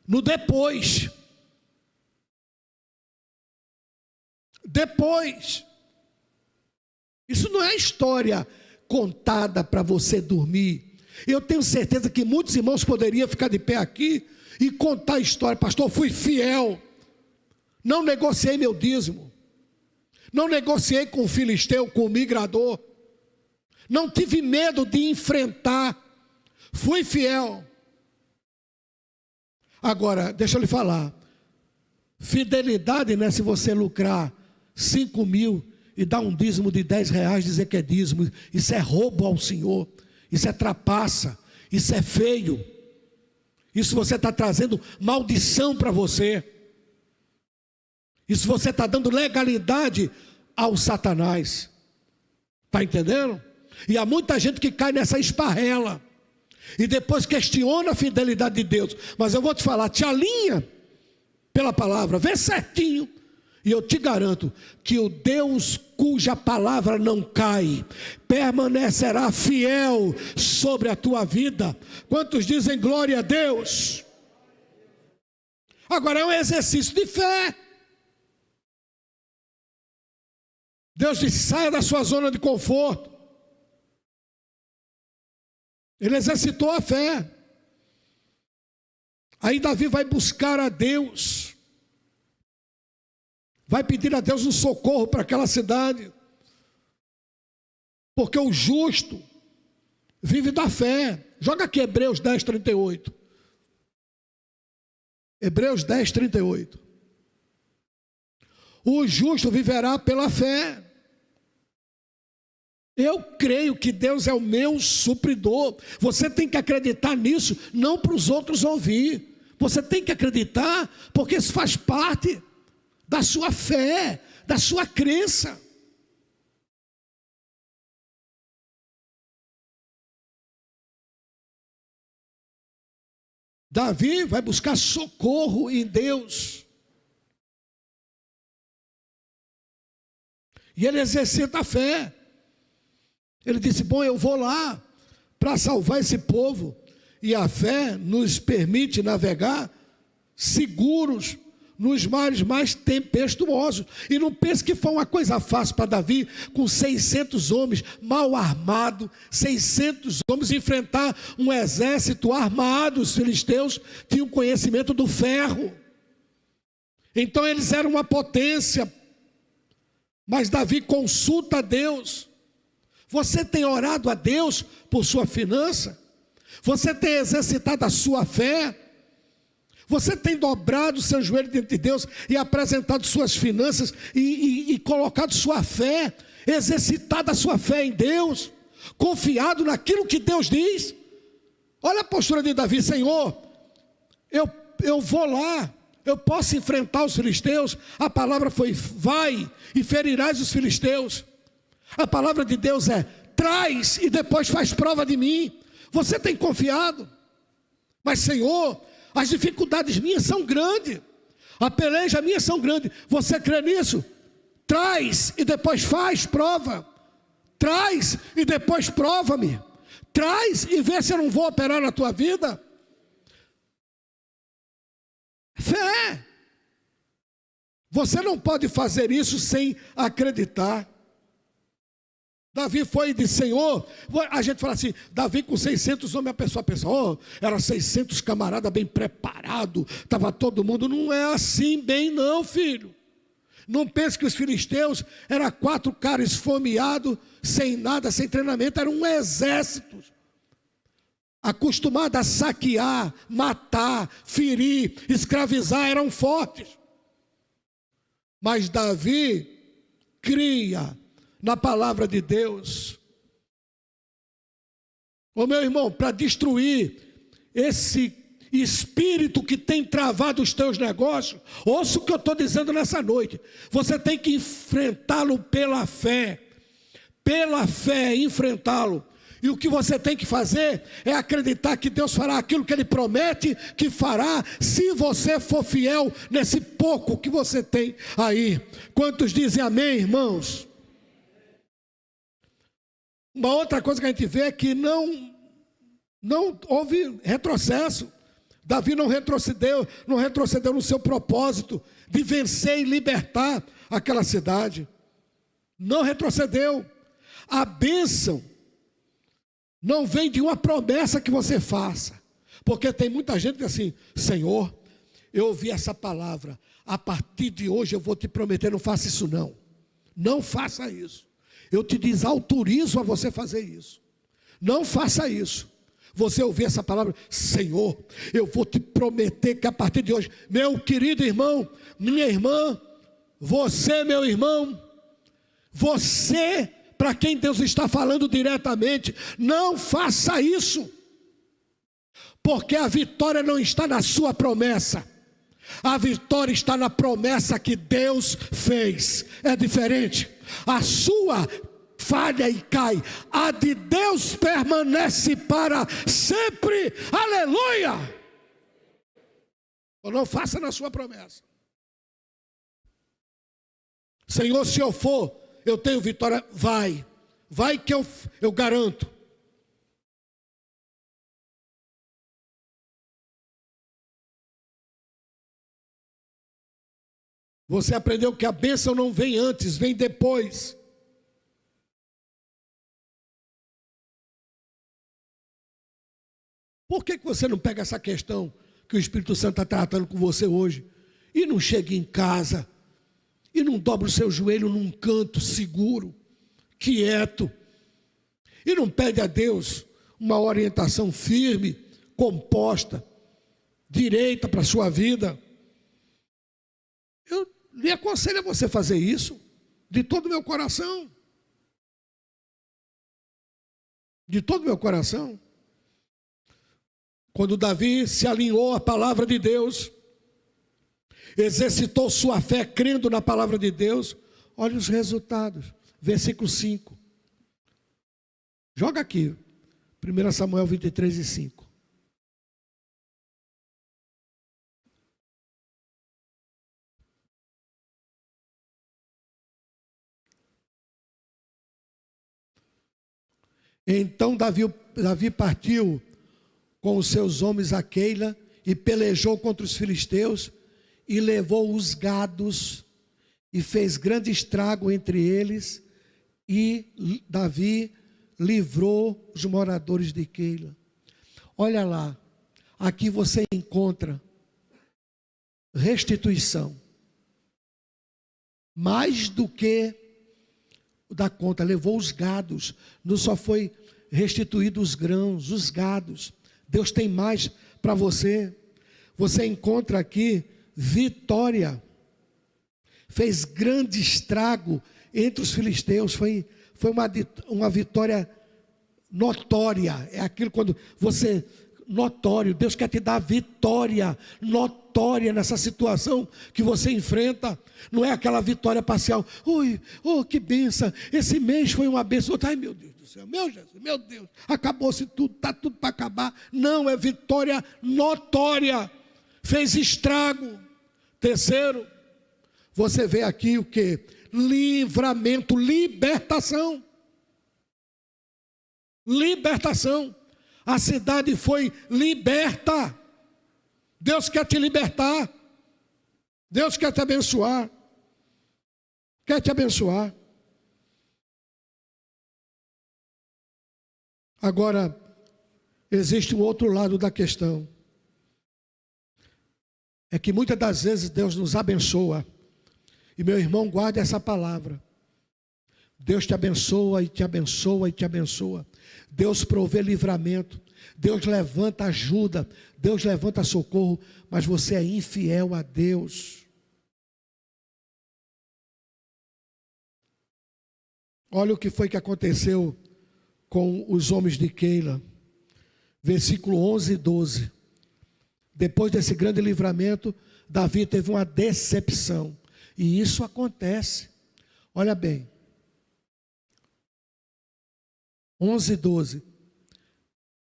no depois. Depois. Isso não é história contada para você dormir. Eu tenho certeza que muitos irmãos poderiam ficar de pé aqui e contar a história. Pastor, fui fiel, não negociei meu dízimo, não negociei com o filisteu, com o migrador, não tive medo de enfrentar, fui fiel. Agora, deixa eu lhe falar, fidelidade não é se você lucrar 5 mil e dar um dízimo de R$10, dizer que é dízimo. Isso é roubo ao Senhor. Isso é trapaça, isso é feio, isso você está trazendo maldição para você, isso você está dando legalidade ao Satanás, está entendendo? E há muita gente que cai nessa esparrela, e depois questiona a fidelidade de Deus. Mas eu vou te falar, te alinha pela palavra, vê certinho, e eu te garanto que o Deus cuja palavra não cai, permanecerá fiel sobre a tua vida. Quantos dizem glória a Deus? Agora é um exercício de fé. Deus diz: saia da sua zona de conforto. Ele exercitou a fé. Aí Davi vai buscar a Deus, vai pedir a Deus um socorro para aquela cidade, porque o justo vive da fé. Joga aqui Hebreus 10, 38. Hebreus 10, 38. O justo viverá pela fé. Eu creio que Deus é o meu supridor. Você tem que acreditar nisso, não para os outros ouvir. Você tem que acreditar, porque isso faz parte da sua fé, da sua crença. Davi vai buscar socorro em Deus. E ele exercita a fé. Ele disse: bom, eu vou lá para salvar esse povo. E a fé nos permite navegar seguros nos mares mais tempestuosos. E não pense que foi uma coisa fácil para Davi, com 600 homens mal armados, 600 homens enfrentar um exército armado. Os filisteus tinham conhecimento do ferro. Então eles eram uma potência. Mas Davi consulta a Deus. Você tem orado a Deus por sua finança? Você tem exercitado a sua fé? Você tem dobrado o seu joelho diante de Deus e apresentado suas finanças e colocado sua fé, exercitado a sua fé em Deus, confiado naquilo que Deus diz? Olha a postura de Davi: Senhor, eu vou lá, eu posso enfrentar os filisteus. A palavra foi: vai e ferirás os filisteus. A palavra de Deus é: traz e depois faz prova de mim. Você tem confiado? Mas Senhor, as dificuldades minhas são grandes, a peleja minha são grandes. Você crê nisso? Traz e depois faz prova. Traz e depois prova-me. Traz e vê se eu não vou operar na tua vida. Fé. Você não pode fazer isso sem acreditar. Davi foi e disse: Senhor, a gente fala assim, Davi com 600 homens, a pessoa pensa: oh, era 600 camaradas bem preparados, estava todo mundo. Não é assim bem não, filho. Não pense que os filisteus eram 4 caras esfomeados, sem nada, sem treinamento. Era um exército acostumado a saquear, matar, ferir, escravizar. Eram fortes. Mas Davi cria na palavra de Deus. Ô meu irmão, para destruir esse espírito que tem travado os teus negócios, ouça o que eu estou dizendo nessa noite. Você tem que enfrentá-lo pela fé. Pela fé, enfrentá-lo. E o que você tem que fazer é acreditar que Deus fará aquilo que Ele promete que fará, se você for fiel nesse pouco que você tem aí. Quantos dizem amém, irmãos? Uma outra coisa que a gente vê é que não houve retrocesso. Davi não retrocedeu no seu propósito de vencer e libertar aquela cidade. Não retrocedeu. A bênção não vem de uma promessa que você faça. Porque tem muita gente que diz assim: Senhor, eu ouvi essa palavra, a partir de hoje eu vou te prometer, não faça isso não. Não faça isso. Eu te desautorizo a você fazer isso. Não faça isso. Você ouvir essa palavra: Senhor, eu vou te prometer que a partir de hoje, meu querido irmão, minha irmã, você, meu irmão, você, para quem Deus está falando diretamente, não faça isso. Porque a vitória não está na sua promessa. A vitória está na promessa que Deus fez. É diferente. A sua falha e cai, a de Deus permanece para sempre. Aleluia! Ou não faça na sua promessa. Senhor, se eu for, eu tenho vitória. Vai que eu garanto. Você aprendeu que a bênção não vem antes, vem depois. Por que você não pega essa questão que o Espírito Santo está tratando com você hoje e não chega em casa e não dobra o seu joelho num canto seguro, quieto, e não pede a Deus uma orientação firme, composta, direita para a sua vida? Eu lhe aconselho a você fazer isso de todo o meu coração. De todo o meu coração. Quando Davi se alinhou à palavra de Deus, exercitou sua fé crendo na palavra de Deus, olha os resultados. Versículo 5. Joga aqui, 1 Samuel 23:5. Então Davi partiu com os seus homens a Keila e pelejou contra os filisteus e levou os gados e fez grande estrago entre eles, e Davi livrou os moradores de Keila. Olha lá, aqui você encontra restituição, mais do que da conta. Levou os gados, não só foi restituído os grãos, os gados. Deus tem mais para você. Você encontra aqui vitória, fez grande estrago entre os filisteus. Foi uma vitória notória. É aquilo quando você, notório, Deus quer te dar vitória notória nessa situação que você enfrenta. Não é aquela vitória parcial. Ui, oh, que benção, esse mês foi uma benção. Ai, meu Deus do céu, meu Jesus, meu Deus, acabou-se tudo, está tudo para acabar. Não, é vitória notória, fez estrago. Terceiro, você vê aqui o que? Livramento, libertação. Libertação. A cidade foi liberta. Deus quer te libertar. Deus quer te abençoar. Quer te abençoar. Agora, existe um outro lado da questão. É que muitas das vezes Deus nos abençoa. E meu irmão, guarde essa palavra. Deus te abençoa e te abençoa e te abençoa. Deus provê livramento. Deus levanta ajuda. Deus levanta socorro. Mas você é infiel a Deus. Olha o que foi que aconteceu com os homens de Keila. Versículo 11 e 12. Depois desse grande livramento, Davi teve uma decepção. E isso acontece. Olha bem. 11 e 12.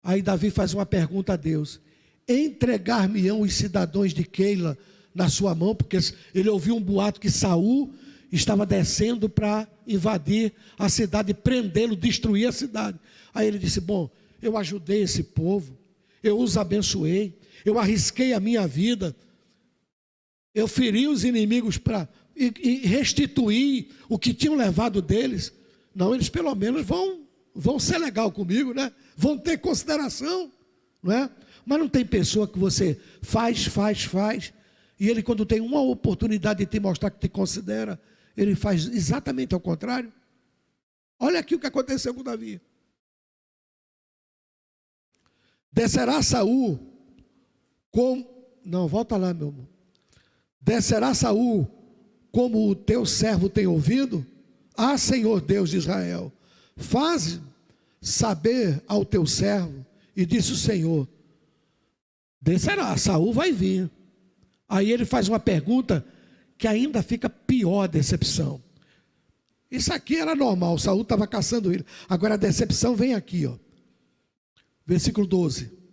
Aí Davi faz uma pergunta a Deus: entregar-me-ão os cidadãos de Keila na sua mão? Porque ele ouviu um boato que Saul estava descendo para invadir a cidade, prendê-lo, destruir a cidade. Aí ele disse: bom, eu ajudei esse povo, eu os abençoei, eu arrisquei a minha vida, eu feri os inimigos e restituir o que tinham levado deles. Não, eles pelo menos vão ser legal comigo, né? Vão ter consideração, não é? Mas não tem pessoa que você faz, e ele, quando tem uma oportunidade de te mostrar que te considera, ele faz exatamente ao contrário. Olha aqui o que aconteceu com Davi. Descerá Saul não, volta lá, meu irmão. Descerá Saul como o teu servo tem ouvido? Ah, Senhor Deus de Israel, faz saber ao teu servo. E disse o Senhor: descerá, Saul vai vir. Aí ele faz uma pergunta que ainda fica pior a decepção. Isso aqui era normal, Saul estava caçando ele. Agora a decepção vem aqui, ó. Versículo 12.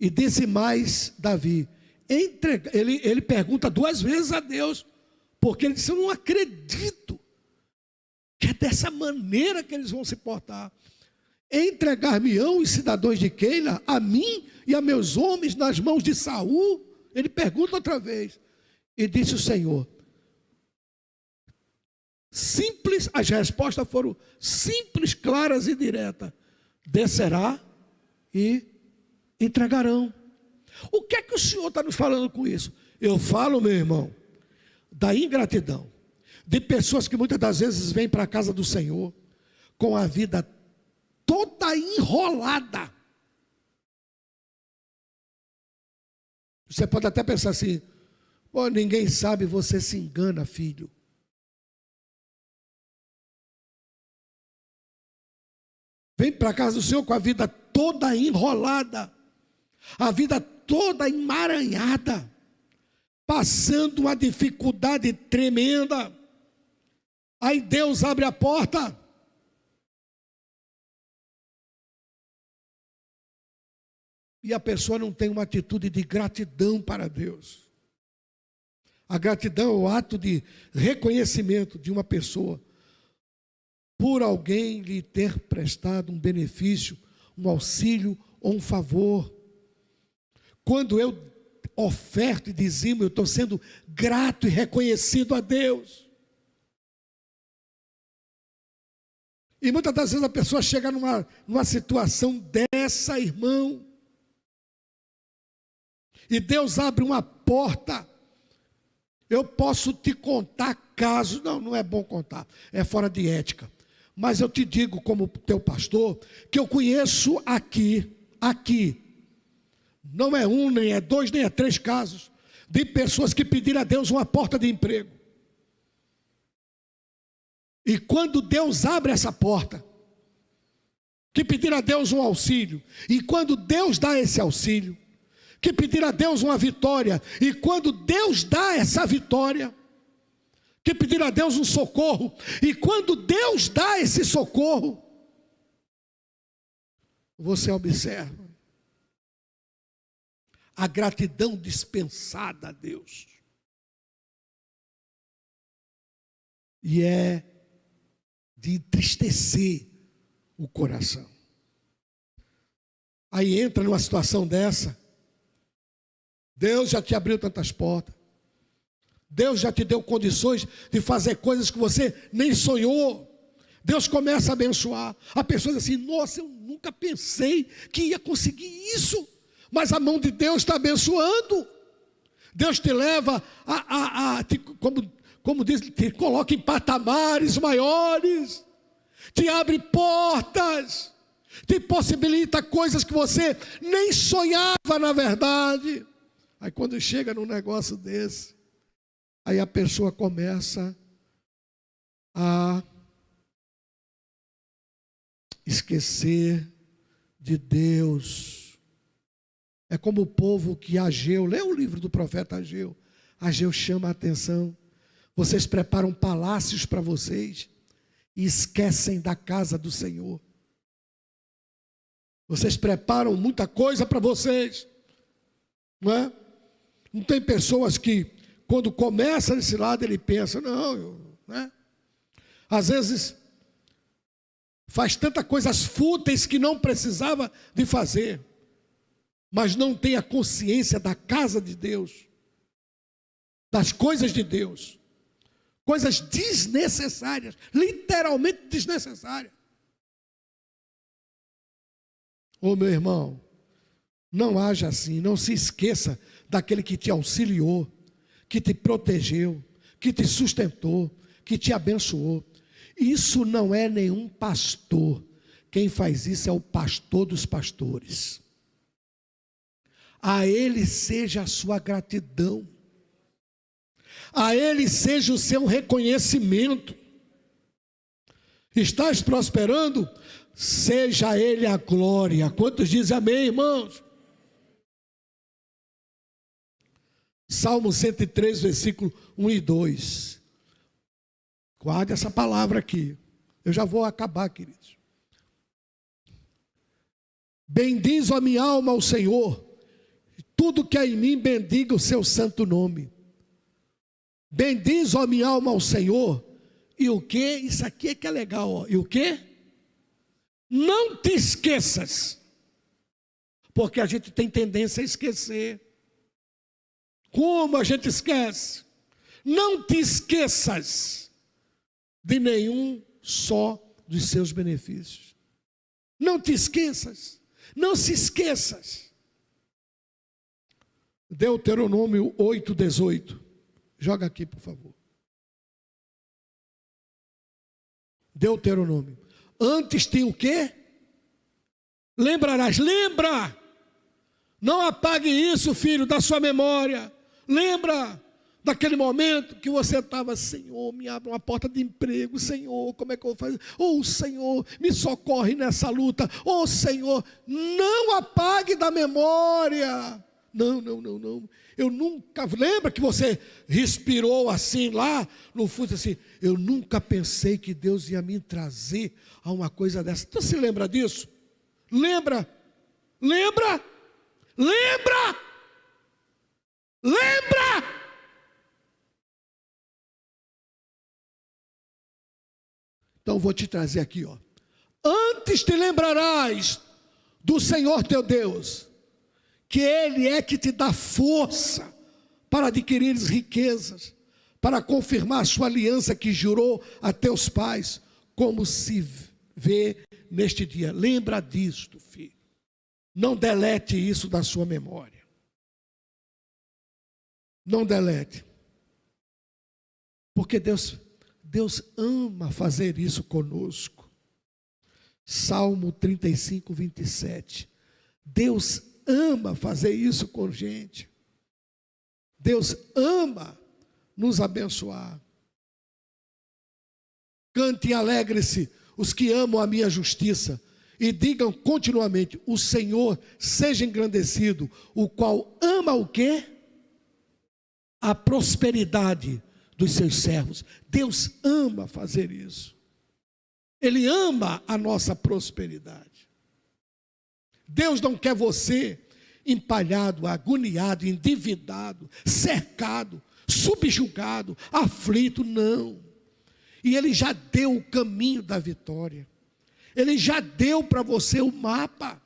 E disse mais Davi, ele pergunta duas vezes a Deus, porque ele disse: eu não acredito que é dessa maneira que eles vão se portar. Entregar-me-ão os cidadãos de Keila a mim e a meus homens nas mãos de Saul? Ele pergunta outra vez. E disse o Senhor, simples, as respostas foram simples, claras e diretas: descerá e entregarão. O que é que o Senhor está nos falando com isso? Eu falo, meu irmão, da ingratidão, de pessoas que muitas das vezes vêm para a casa do Senhor com a vida toda enrolada. Você pode até pensar assim: pô, ninguém sabe, você se engana, filho. Vem para a casa do Senhor com a vida toda enrolada, a vida toda emaranhada, passando uma dificuldade tremenda. Aí Deus abre a porta. E a pessoa não tem uma atitude de gratidão para Deus. A gratidão é o ato de reconhecimento de uma pessoa por alguém lhe ter prestado um benefício, um auxílio ou um favor. Quando eu oferto e dizimo, eu estou sendo grato e reconhecido a Deus. E muitas das vezes a pessoa chega numa situação dessa, irmão, e Deus abre uma porta. Eu posso te contar casos, não é bom contar, é fora de ética. Mas eu te digo, como teu pastor, que eu conheço aqui, não é um, nem é dois, nem é três casos, de pessoas que pediram a Deus uma porta de emprego. E quando Deus abre essa porta, que pediram a Deus um auxílio, e quando Deus dá esse auxílio, que pediram a Deus uma vitória, e quando Deus dá essa vitória, que pediram a Deus um socorro, e quando Deus dá esse socorro, você observa a gratidão dispensada a Deus, e é de entristecer o coração. Aí entra numa situação dessa, Deus já te abriu tantas portas, Deus já te deu condições de fazer coisas que você nem sonhou. Deus começa a abençoar. A pessoa diz assim: nossa, eu nunca pensei que ia conseguir isso. Mas a mão de Deus está abençoando. Deus te leva como diz, te coloca em patamares maiores. Te abre portas. Te possibilita coisas que você nem sonhava na verdade. Aí quando chega num negócio desse, aí a pessoa começa a esquecer de Deus. É como o povo que Ageu, lê o livro do profeta Ageu. Ageu chama a atenção. Vocês preparam palácios para vocês e esquecem da casa do Senhor. Vocês preparam muita coisa para vocês, não é? Não tem pessoas que quando começa desse lado, ele pensa, né? Às vezes, faz tantas coisas fúteis que não precisava de fazer, mas não tem a consciência da casa de Deus, das coisas de Deus, coisas desnecessárias, literalmente desnecessárias. Ô meu irmão, não haja assim, não se esqueça daquele que te auxiliou, que te protegeu, que te sustentou, que te abençoou. Isso não é nenhum pastor. Quem faz isso é o pastor dos pastores. A ele seja a sua gratidão. A ele seja o seu reconhecimento. Estás prosperando? Seja a ele a glória. Quantos dizem amém, irmãos? Salmo 103, versículo 1 e 2. Guarde essa palavra aqui. Eu já vou acabar, queridos. Bendiz a minha alma ao Senhor. Tudo que há em mim, bendiga o seu santo nome. Bendiz a minha alma ao Senhor. E o que? Isso aqui é que é legal. Ó. E o que? Não te esqueças. Porque a gente tem tendência a esquecer. Como a gente esquece? Não te esqueças de nenhum só dos seus benefícios. Não te esqueças. Não se esqueças. Deuteronômio 8:18. Joga aqui, por favor. Deuteronômio. Antes tem o quê? Lembrarás. Lembra! Não apague isso, filho, da sua memória. Lembra daquele momento que você estava: Senhor, me abre uma porta de emprego. Senhor, como é que eu vou fazer? Oh, Senhor, me socorre nessa luta. Oh, Senhor, não apague da memória. Não. Eu nunca... Lembra que você respirou assim lá no fundo, assim: eu nunca pensei que Deus ia me trazer a uma coisa dessa. Você se lembra disso? Lembra? Então vou te trazer aqui, ó. Antes te lembrarás do Senhor teu Deus, que Ele é que te dá força para adquirir riquezas, para confirmar a sua aliança que jurou a teus pais, como se vê neste dia. Lembra disto, filho. Não delete isso da sua memória. Não delete. Porque Deus ama fazer isso conosco. Salmo 35, 27. Deus ama fazer isso com gente. Deus ama nos abençoar. Cante e alegre-se os que amam a minha justiça, e digam continuamente: o Senhor seja engrandecido, o qual ama o quê? A prosperidade dos seus servos. Deus ama fazer isso. Ele ama a nossa prosperidade. Deus não quer você empalhado, agoniado, endividado, cercado, subjugado, aflito, não. E Ele já deu o caminho da vitória. Ele já deu para você o mapa.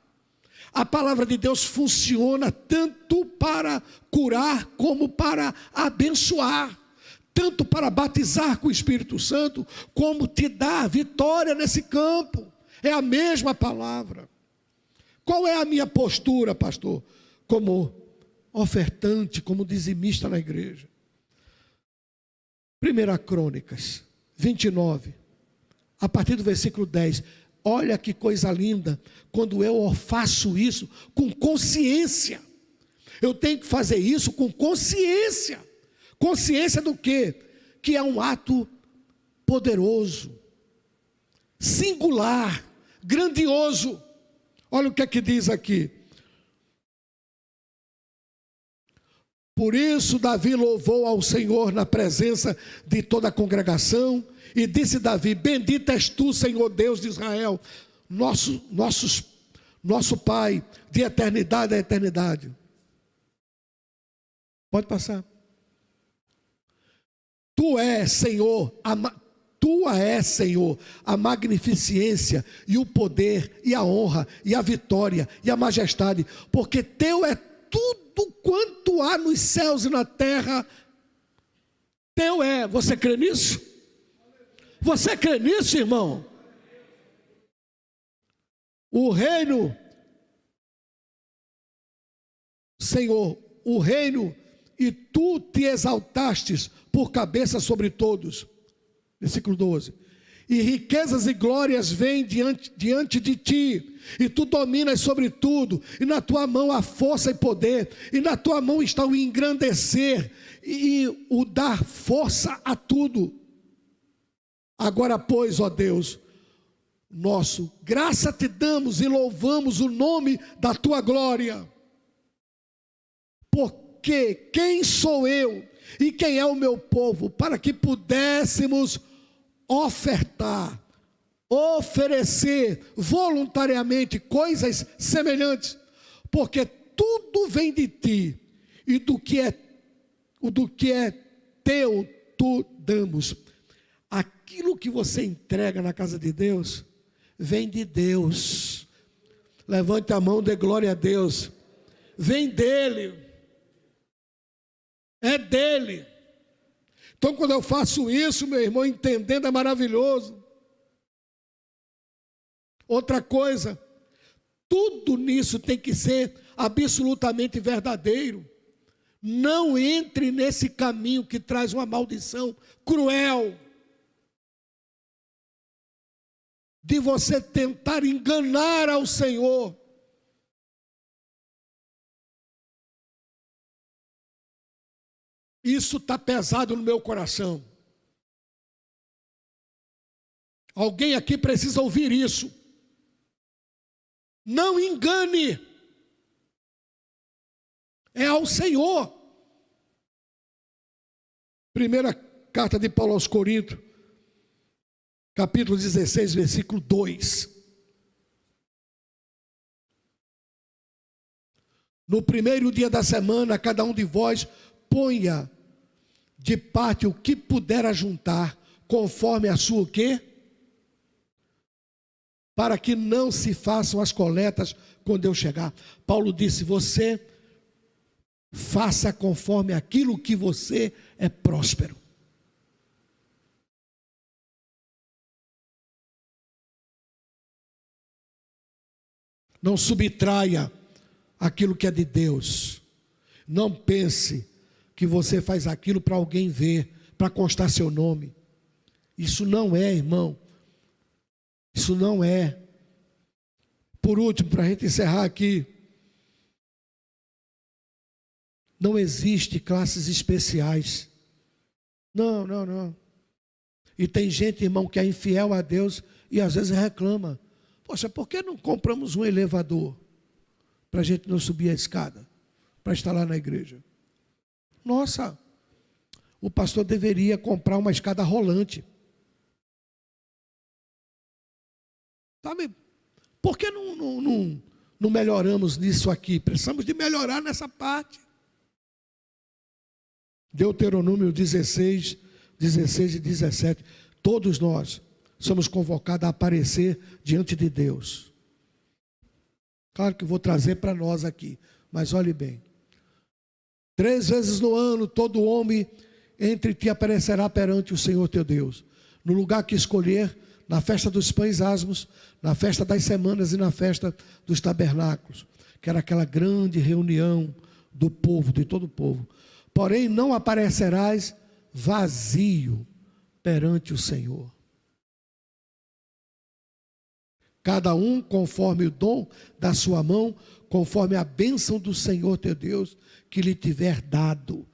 A palavra de Deus funciona tanto para curar como para abençoar, tanto para batizar com o Espírito Santo, como te dar vitória nesse campo. É a mesma palavra. Qual é a minha postura, pastor? Como ofertante, como dizimista na igreja. 1 Crônicas 29, a partir do versículo 10. Olha que coisa linda, quando eu faço isso com consciência. Eu tenho que fazer isso com consciência. Consciência do quê? Que é um ato poderoso, singular, grandioso. Olha o que é que diz aqui. Por isso Davi louvou ao Senhor na presença de toda a congregação, e disse Davi: bendito és tu, Senhor Deus de Israel, nosso Pai, de eternidade a eternidade. Pode passar. Tu és, Senhor, tua é, Senhor, a magnificência e o poder e a honra e a vitória e a majestade, porque teu é tudo quanto há nos céus e na terra. Teu é. Você crê nisso? Você crê nisso, irmão? O reino, Senhor, o reino, e tu te exaltastes por cabeça sobre todos. Versículo 12. E riquezas e glórias vêm diante de ti, e tu dominas sobre tudo, e na tua mão há força e poder, e na tua mão está o engrandecer e o dar força a tudo. Agora, pois, ó Deus nosso, graça te damos e louvamos o nome da tua glória. Porque quem sou eu e quem é o meu povo para que pudéssemos ofertar, oferecer voluntariamente coisas semelhantes? Porque tudo vem de ti, e do que é teu tu damos. Aquilo que você entrega na casa de Deus vem de Deus. Levante a mão, dê glória a Deus. Vem dele. É dele. Então, quando eu faço isso, meu irmão, entendendo, é maravilhoso. Outra coisa, tudo nisso tem que ser absolutamente verdadeiro. Não entre nesse caminho que traz uma maldição cruel, de você tentar enganar ao Senhor. Isso está pesado no meu coração. Alguém aqui precisa ouvir isso. Não engane. É ao Senhor. Primeira carta de Paulo aos Coríntios, capítulo 16, versículo 2. No primeiro dia da semana, cada um de vós ponha de parte o que puder ajuntar, conforme a sua o quê? Para que não se façam as coletas quando eu chegar. Paulo disse, você faça conforme aquilo que você é próspero. Não subtraia aquilo que é de Deus. Não pense que você faz aquilo para alguém ver, para constar seu nome. Isso não é, irmão. Isso não é. Por último, para a gente encerrar aqui, não existe classes especiais. Não, não, não. E tem gente, irmão, que é infiel a Deus e às vezes reclama. Poxa, por que não compramos um elevador para a gente não subir a escada, para estar lá na igreja? Nossa, o pastor deveria comprar uma escada rolante. Sabe? Por que não melhoramos nisso aqui? Precisamos de melhorar nessa parte. Deuteronômio 16 e 17. Todos nós somos convocados a aparecer diante de Deus. Claro que vou trazer para nós aqui, mas olhe bem. 3 vezes no ano, todo homem entre ti aparecerá perante o Senhor teu Deus, no lugar que escolher, na festa dos pães asmos, na festa das semanas e na festa dos tabernáculos, que era aquela grande reunião do povo, de todo o povo. Porém, não aparecerás vazio perante o Senhor. Cada um conforme o dom da sua mão, conforme a bênção do Senhor teu Deus, que lhe tiver dado.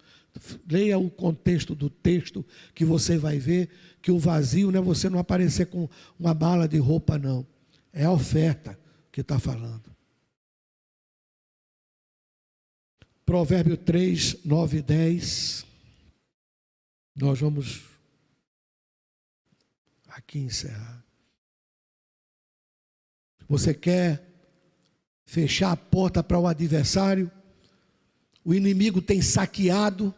Leia o contexto do texto, que você vai ver que o vazio não é você não aparecer com uma bala de roupa, não. É a oferta que está falando. Provérbio 3, 9 e 10. Nós vamos aqui encerrar. Você quer fechar a porta para o adversário? O inimigo tem saqueado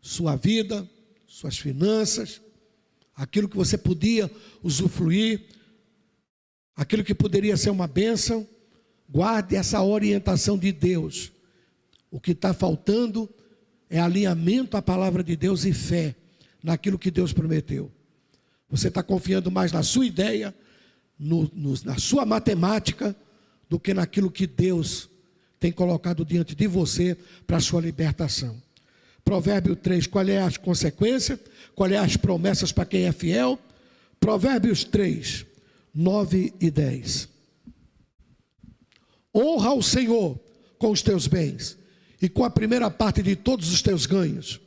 sua vida, suas finanças, aquilo que você podia usufruir, aquilo que poderia ser uma bênção. Guarde essa orientação de Deus. O que está faltando é alinhamento à palavra de Deus e fé naquilo que Deus prometeu. Você está confiando mais na sua ideia, na sua matemática, do que naquilo que Deus tem colocado diante de você para a sua libertação. Provérbio 3, qual é as consequências? Qual é as promessas para quem é fiel? Provérbios 3, 9 e 10. Honra ao Senhor com os teus bens e com a primeira parte de todos os teus ganhos,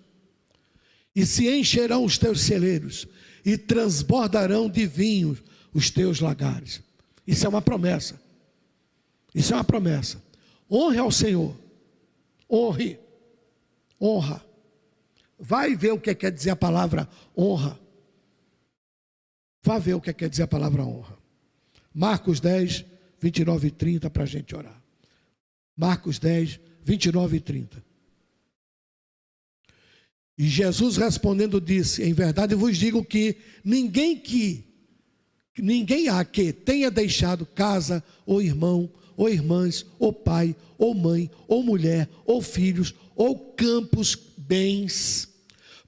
e se encherão os teus celeiros e transbordarão de vinho os teus lagares. Isso é uma promessa. Isso é uma promessa. Honre ao Senhor. Honre. Honra. Vai ver o que quer dizer a palavra honra. Vai ver o que quer dizer a palavra honra. Marcos 10, 29 e 30 para a gente orar. Marcos 10, 29 e 30. E Jesus respondendo disse: em verdade vos digo que ninguém há que tenha deixado casa, ou irmão, ou irmãs, ou pai, ou mãe, ou mulher, ou filhos, ou campos, bens,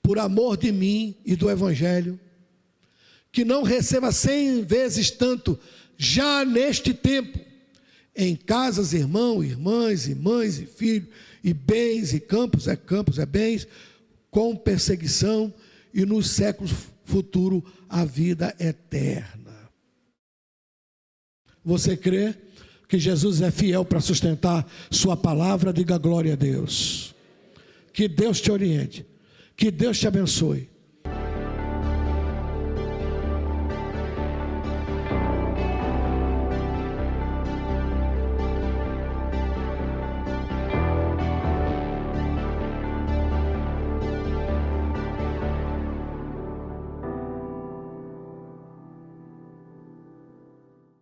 por amor de mim e do Evangelho, que não receba 100 vezes tanto, já neste tempo, em casas, irmãos, irmãs, e mães, e filhos, e bens, e campos, é bens, com perseguição, e nos séculos futuros a vida eterna. Você crê que Jesus é fiel para sustentar sua palavra? Diga glória a Deus. Que Deus te oriente, que Deus te abençoe.